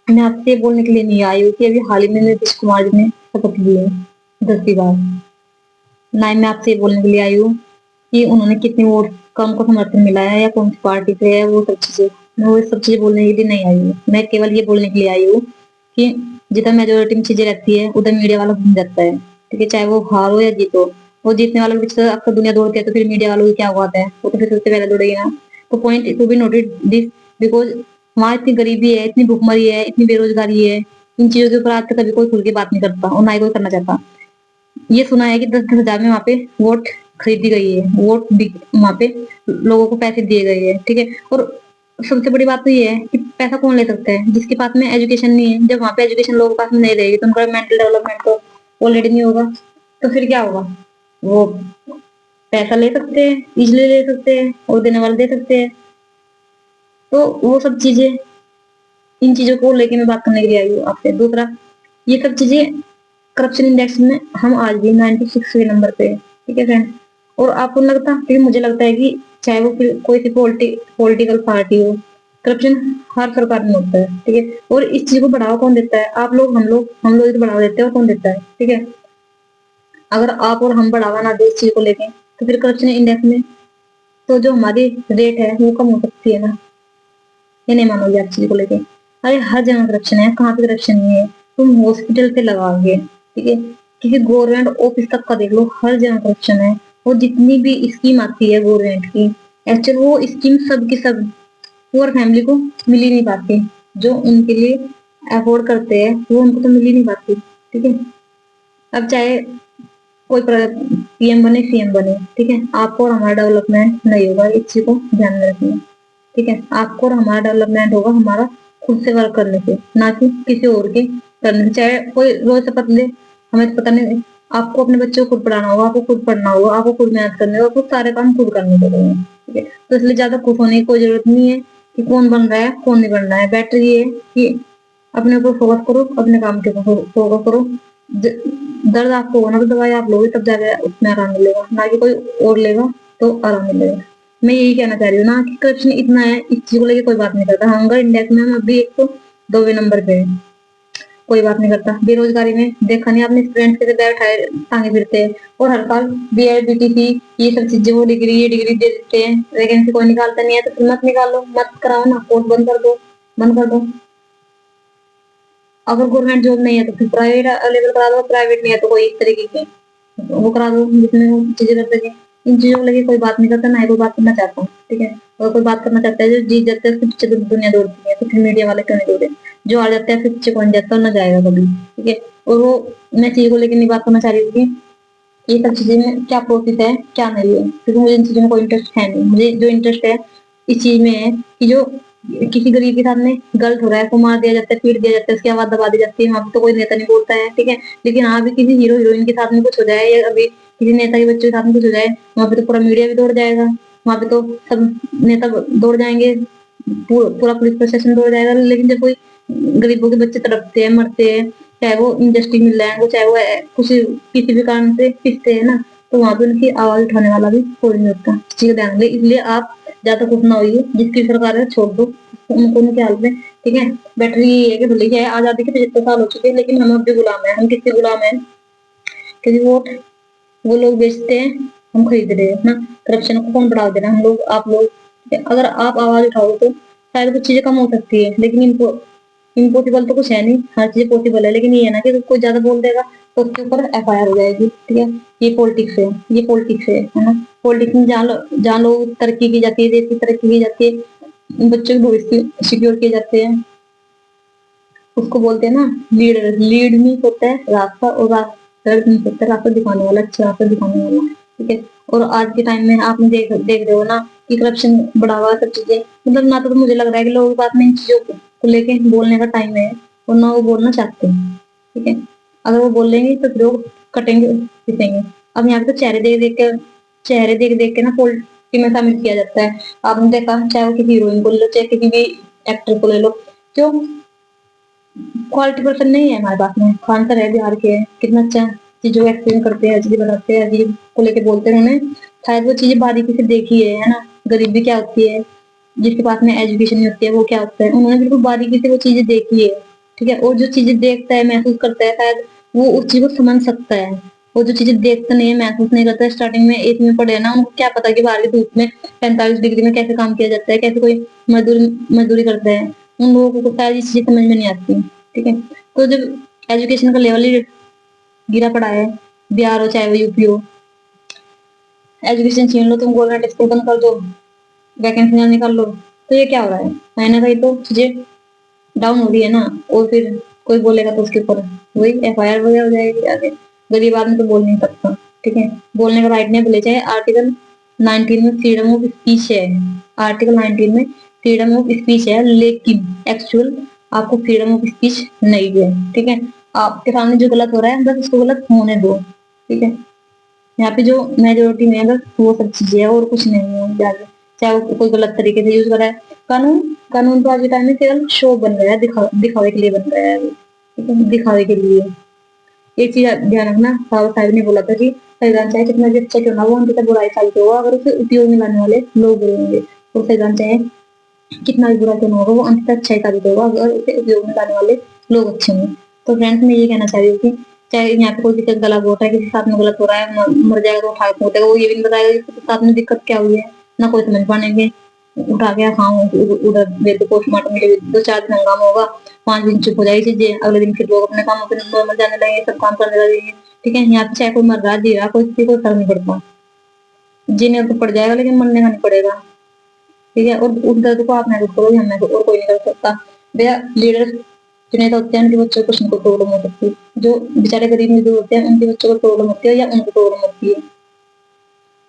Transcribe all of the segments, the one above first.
मैं आपसे बोलने के लिए नहीं आई हूँ कि अभी हाल ही में नीतीश कुमार जी ने शपथ ली है 10वीं बार। ना ही मैं आपसे ये बोलने के लिए आई हूँ कि उन्होंने कितनी वोट कम को समर्थन मिला है या कौन सी पार्टी से है, वो सब चीजें। मैं वो सब चीजें बोलने के लिए नहीं आई हूँ। मैं केवल ये बोलने के लिए आई हूँ कि जिधर मेजोरिटी में चीजें रहती है उधर मीडिया वाला घूम जाता है। ठीक है, चाहे वो हारो या जीतो। वो जीतने वालों के पीछे अक्सर दुनिया दौड़ती है, तो फिर मीडिया वालों की क्या औकात है? वो तो फिर सबसे पहले दौड़ेगी ना। तो point to be noted this, because वहाँ इतनी गरीबी है, इतनी भुखमरी है, इतनी बेरोजगारी है। इन चीजों के ऊपर आज तक कभी कोई खुल के बात नहीं करता और ना ही कोई करना चाहता। ये सुना है कि 10-10 हजार में वहाँ पे वोट खरीदी गई है, वहाँ पे लोगों को पैसे दिए गए हैं। ठीक है, और सबसे बड़ी बात तो ये है कि पैसा कौन ले सकता है? जिसके पास में एजुकेशन नहीं है। जब वहाँ पे एजुकेशन लोगों के पास में नहीं रहेगी तो उनका मेंटल डेवलपमेंट तो ऑलरेडी नहीं होगा। तो फिर क्या होगा? वो पैसा ले सकते हैं, इजिली ले सकते हैं और देने वाले दे सकते हैं। तो वो सब चीजें, इन चीजों को लेके मैं बात करने के लिए आई हूँ आपसे। दूसरा, ये सब चीजें करप्शन इंडेक्स में हम आज भी 96 नंबर पे है। ठीक है फ्रेंड। और आपको नहीं लगता? लेकिन मुझे लगता है कि चाहे वो कोई सी पॉलिटिकल पार्टी हो, करप्शन हर सरकार में होता है। ठीक है, और इस चीज को बढ़ावा कौन देता है? आप लोग, हम लोग इसे बढ़ावा देते हैं, और कौन देता है? ठीक है, अगर आप और हम बढ़ावा ना दे इस चीज को लेके तो फिर करप्शन इंडेक्स में तो जो हमारी रेट है वो कम हो सकती है ना। ये नहीं मानोगे आप चीज को लेके? अरे हर जगह करप्शन है, कहाँ पे करप्शन नहीं है? तुम हॉस्पिटल से लगाओगे, ठीक है, किसी गवर्नमेंट ऑफिस तक का देख लो, हर जगह करप्शन है। वो जितनी भी स्कीम आती है गवर्नमेंट की, एक्चुअल वो स्कीम सब की सब पुअर फैमिली को मिल ही नहीं पाती। जो उनके लिए अफोर्ड करते हैं वो उनको तो मिल ही नहीं पाती। ठीक है, अब चाहे कोई पीएम बने, सीएम बने, ठीक है, आपको और हमारा डेवलपमेंट नहीं होगा, इस चीज को ध्यान में रखिए। ठीक है, आपको और हमारा डेवलपमेंट होगा हमारा खुद से वर्क करने से, ना कि किसी और के करने से। चाहे कोई रोज शपथ ले, हमें तो पता नहीं। आपको अपने बच्चों को खुद पढ़ाना होगा, आपको खुद पढ़ना होगा, आपको खुद मेहनत करनी होगा, खुद सारे काम खुद करने पड़ेंगे। ठीक है, तो इसलिए ज्यादा खुश होने की कोई जरूरत नहीं है कि कौन बन रहा है कौन नहीं बन रहा है। बेटर ये है कि अपने ऊपर फोकस करो, अपने काम के ऊपर फोकस करो। दर्द आपको होना तो दवाई आप लोगे तब जाके उसमें आराम मिलेगा, ना कि कोई और लेगा तो आराम मिलेगा। मैं यही कहना चाह रही हूँ ना कि करप्शन इतना है, इस चीज को लेके कोई बात नहीं करता। हंगर इंडेक्स में हम अभी 102वें नंबर पे है, कोई बात नहीं करता। बेरोजगारी में देखा नहीं आपने? स्टूडेंट कैसे बैग उठाए टांगे फिरते हैं, और हर साल बीआईबीटीसी ये सब चीजें, वो डिग्री ये डिग्री दे देते हैं। वैकेंसी कोई निकालता नहीं है तो फिर मत निकालो, मत कराओ ना, कोर्स बंद कर दो, बंद कर दो। अगर गवर्नमेंट जॉब नहीं है तो फिर प्राइवेट अवेलेबल करा दो, प्राइवेट नहीं है तो कोई इस तरीके के वो करा दो जिसमें वो चीजें कर सके। इन चीजों को लेके कोई बात नहीं करता, ना ही कोई बात करना चाहता हूँ। ठीक है, अगर कोई बात करना चाहता है, जो जीत जाता है उसके पीछे तो दुनिया दौड़ती है, तो फिर मीडिया वाले क्यों नहीं दौड़े? जो आ जाता है फिर पीछे कौन जाता है? ना जाएगा कभी। ठीक है, और वो मैं चीज को लेकर नहीं बात करना चाह रही हूँ कि ये सब चीजें में क्या प्रोसेस है क्या नहीं है, क्योंकि मुझे इन चीजों में कोई इंटरेस्ट है नहीं। मुझे जो इंटरेस्ट है इस चीज में है कि जो किसी गरीब के सामने गलत हो रहा है, उसको मार दिया जाता है, पीट दिया जाता है, उसकी आवाज दबा दी जाती है, वहां पे तो कोई नेता नहीं बोलता है। ठीक है, लेकिन हाँ भी किसी हीरो हीरोइन के साथ में कुछ हो जाए, या अभी किसी नेता के बच्चों के साथ में कुछ हो जाए, वहां पे तो पूरा मीडिया भी दौड़ जाएगा। वहां पे तो सब नेता दौड़ जाएंगे, पूरा पुलिस प्रशासन दौड़ जाएगा। लेकिन जब कोई गरीबों के बच्चे तड़पते हैं, मरते हैं, चाहे वो इंडस्ट्री मिल रहा है, चाहे वो कुछ किसी भी कारण से पिसते हैं ना, तो वहां पे उनकी आवाज उठाने वाला भी कोई नहीं होता। इस चीज का ध्यान रखिए। इसलिए आप ज्यादा खुश ना होइए, जिसकी सरकार है छोड़ दो उनको उनके हाल में। ठीक है, बेटर ये है कि भले ही आजादी के 75 साल हो चुके हैं, लेकिन हम अब भी गुलाम है। हम किसके गुलाम है? क्योंकि वोट वो लोग बेचते हैं, हम खरीद रहे हैं ना। करप्शन को कौन बढ़ावा दे रहा है? हम लोग, आप लोग। अगर आप आवाज उठाओ तो शायद कुछ चीजें कम हो सकती है, लेकिन इम्पॉसिबल तो कुछ है नहीं, हर चीज पॉसिबल है। लेकिन ये है ना कि कोई ज्यादा बोल देगा तो उसके ऊपर एफआईआर हो जाएगी। ठीक है, ये पॉलिटिक्स है, ये पॉलिटिक्स है ना। पॉलिटिक्स में जहाँ लोग तरक्की की जाती है, देश की तरक्की की जाती है, बच्चों के भविष्य सिक्योर किए जाते हैं, उसको बोलते हैं ना लीडर। लीड नहीं होता है रास्ता, और सड़क नहीं होता है रास्ता दिखाने वाला, अच्छा रास्ता दिखाने वाला। ठीक है, और आज के टाइम में आपने देख रहे हो ना कि करप्शन बढ़ावा, सब चीजें, मतलब ना तो मुझे लग रहा है कि लोगों के पास में इन चीजों को लेके बोलने का टाइम है, और ना वो बोलना चाहते हैं। ठीक है, अगर वो बोलेंगे तो फिर वो कटेंगे पिसेंगे। अब यहाँ पे तो चेहरे देख देख के ना पॉलिटिक्स में शामिल किया जाता है। आपने देखा, चाहे वो किसी हीरोइन को ले लो, चाहे किसी भी एक्टर को ले लो, क्यों? क्वालिटी पर्सन नहीं है हमारे पास में। खान सर है, बिहार के हैं, कितना अच्छा चीजों को एक्सप्लेन करते हैं, चीजें बनाते हैं, चीज को लेके बोलते हैं। उन्होंने शायद वो चीजें बारीकी से देखी है ना। गरीबी क्या होती है, जिसके पास में एजुकेशन नहीं होती है वो क्या होता है, उन्होंने बिल्कुल बारीकी से वो चीजें देखी है। ठीक है। और जो चीजें देखता है, महसूस करता है, शायद वो उस चीज को समझ सकता है। वो जो चीजें देखता नहीं है, महसूस नहीं करता, स्टार्टिंग में एट में पढ़े है ना, उनको क्या पता कि बाहर की धूप में 45 डिग्री में कैसे काम किया जाता है, कैसे कोई मजदूरी मजदूरी करता है। उन लोगों को शायद ये चीजें समझ में नहीं आती। ठीक है। तो जब एजुकेशन का लेवल ही गिरा पड़ा है, बिहार हो चाहे वो यूपी हो, एजुकेशन छीन लो, तुम गवर्नमेंट स्कूल बंद कर दो, वैकेंसी ना निकाल लो, तो ये क्या हो रहा है? कहीं ना कहीं तो चीजें डाउन हो रही है ना। और फिर कोई बोलेगा तो उसके ऊपर वही एफआईआर वगैरह हो जाएगी आगे। गरीब आदमी तो बोल नहीं सकता। ठीक है। बोलने का राइट नहीं बोले, चाहे आर्टिकल 19 में फ्रीडम ऑफ स्पीच है, आर्टिकल 19 में फ्रीडम ऑफ स्पीच है, लेकिन एक्चुअल आपको फ्रीडम ऑफ स्पीच नहीं है। ठीक है। आपके सामने जो गलत हो रहा है बस उसको गलत होने दो। ठीक है। यहाँ पे जो मेजोरिटी में है बस वो सब चीजें है और कुछ नहीं है ज्यादा। चाहे वो कोई गलत तरीके से यूज कर रहा है। कानून कानून तो आज के टाइम में केवल शो बन गया है, दिखावे के लिए बन गया है। ठीक है। दिखावे के लिए। एक चीज ध्यान रखना, बाबा साहब ने बोला था कि संविधान चाहे कितना भी अच्छा क्यों ना हो, उनके साथ बुराई साबित होगा अगर उसे उपयोग में लाने वाले लोग बुरे होंगे। और संविधान चाहे कितना भी बुरा क्यों ना होगा, वो अंत तक अच्छा ही साबित होगा अगर उसे उपयोग में लाने वाले लोग अच्छे होंगे। तो फ्रेंड्स मैं ये कहना चाह रही हूँ कि चाहे यहाँ पे कोई दिक्कत गला घोटा है, किसी के साथ में गलत हो रहा है, मर जाएगा तो उठा के फेंक देगा, वो ये भी नहीं बताएगा कि उसके साथ में दिक्कत क्या हुई है, ना कोई समझ पाएंगे। उठा के हाँ उधर दे दो, पोस्टमार्टम के लिए 2-4 दिन हंगामा होगा, 5 दिन चुप हो जाएगी चीजें, अगले दिन फिर लोग अपने कामों पे नॉर्मल जाने लगेंगे, सब काम करने लगेंगे। ठीक है। यहाँ पे चाहे कोई मर रहा जी रहा, कोई किसी को फर्क नहीं पड़ता। जीने तो पड़ जाएगा लेकिन मरने का नहीं पड़ेगा। ठीक है। और उस दर्द को आप महसूस करोगे, हम महसूस और कोई नहीं कर सकता। भैया लीडर जो नेता होते हैं उनके बच्चों को कुछ नहीं प्रॉब्लम हो सकती। जो बेचारे गरीब मजदूर होते हैं उनके बच्चों को प्रॉब्लम होती है या उनको प्रॉब्लम होती है।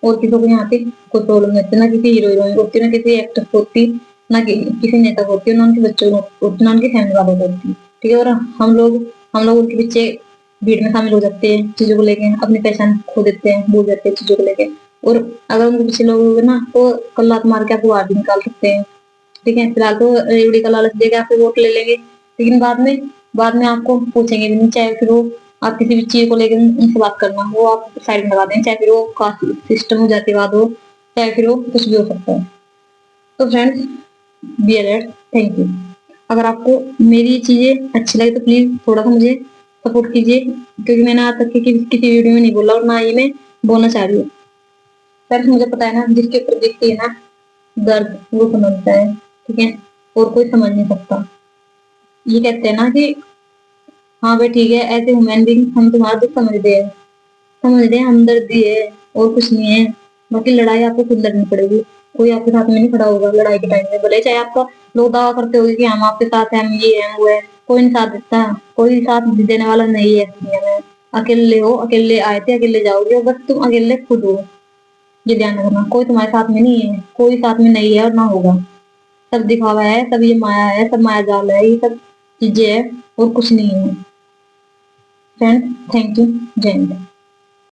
और किसी को यहाँ पे कोई प्रॉब्लम नहीं होती, ना किसी हीरो हीरोइन को होती, ना किसी एक्टर को होती, ना किसी नेता को होती है, ना उनके बच्चों को होती, ना उनकी फैमिली वालों को होती। ठीक है। और हम लोग उनके पीछे भीड़ में शामिल हो जाते हैं चीजों को लेके, अपनी पहचान खो देते हैं, भूल जाते हैं चीजों को लेके। और अगर उनके पीछे लोग होंगे ना तो कल लात मार के आपको बाहर भी निकाल सकते हैं। ठीक है। फिलहाल तो रेवड़ी का लालच देके आपसे वोट ले लेंगे, लेकिन बाद में आपको पूछेंगे भी नहीं, चाहे फिर वो आप किसी भी चीज को लेकर उनसे बात करना, वो आप साइड में लगा देंगे, चाहे फिर वो कास्ट सिस्टम हो जातिवाद हो, चाहे फिर वो कुछ भी हो सकता है। तो friends be alert. Thank you. अगर आपको मेरी चीजें अच्छी लगी तो प्लीज थोड़ा सा मुझे सपोर्ट कीजिए, क्योंकि मैंने आज तक किसी वीडियो में नहीं बोला और ना ही मैं बोलना चाह रही हूँ। फ्रेंड्स मुझे पता है ना, जिसके ऊपर दिखती है ना दर्द वो समझता है। ठीक है। और कोई समझ नहीं सकता। ये कहते हैं ना कि हाँ भाई ठीक है, ऐसे ह्यूमन बींग हम तुम्हारा दुख समझ रहे हैं, हमदर्दी है और कुछ नहीं है। बाकी लड़ाई आपको खुद लड़नी पड़ेगी। कोई आपके साथ में नहीं खड़ा होगा लड़ाई के टाइम में, भले चाहे आपका लोग दावा करते होंगे कि हम आपके साथ हैं, हम ये हैं वो है, कोई नहीं साथ देता, कोई साथ देने वाला नहीं है इस दुनिया में। अकेले हो, अकेले आए थे, अकेले जाओगे, और बस तुम अकेले खुद हो। ये ध्यान रखना, कोई तुम्हारे साथ में नहीं है, कोई साथ में नहीं है और ना होगा। सब दिखावा है, सब ये माया है, सब माया जाल है, ये सब चीजें है और कुछ नहीं है। Friends thank you. जय हिंद।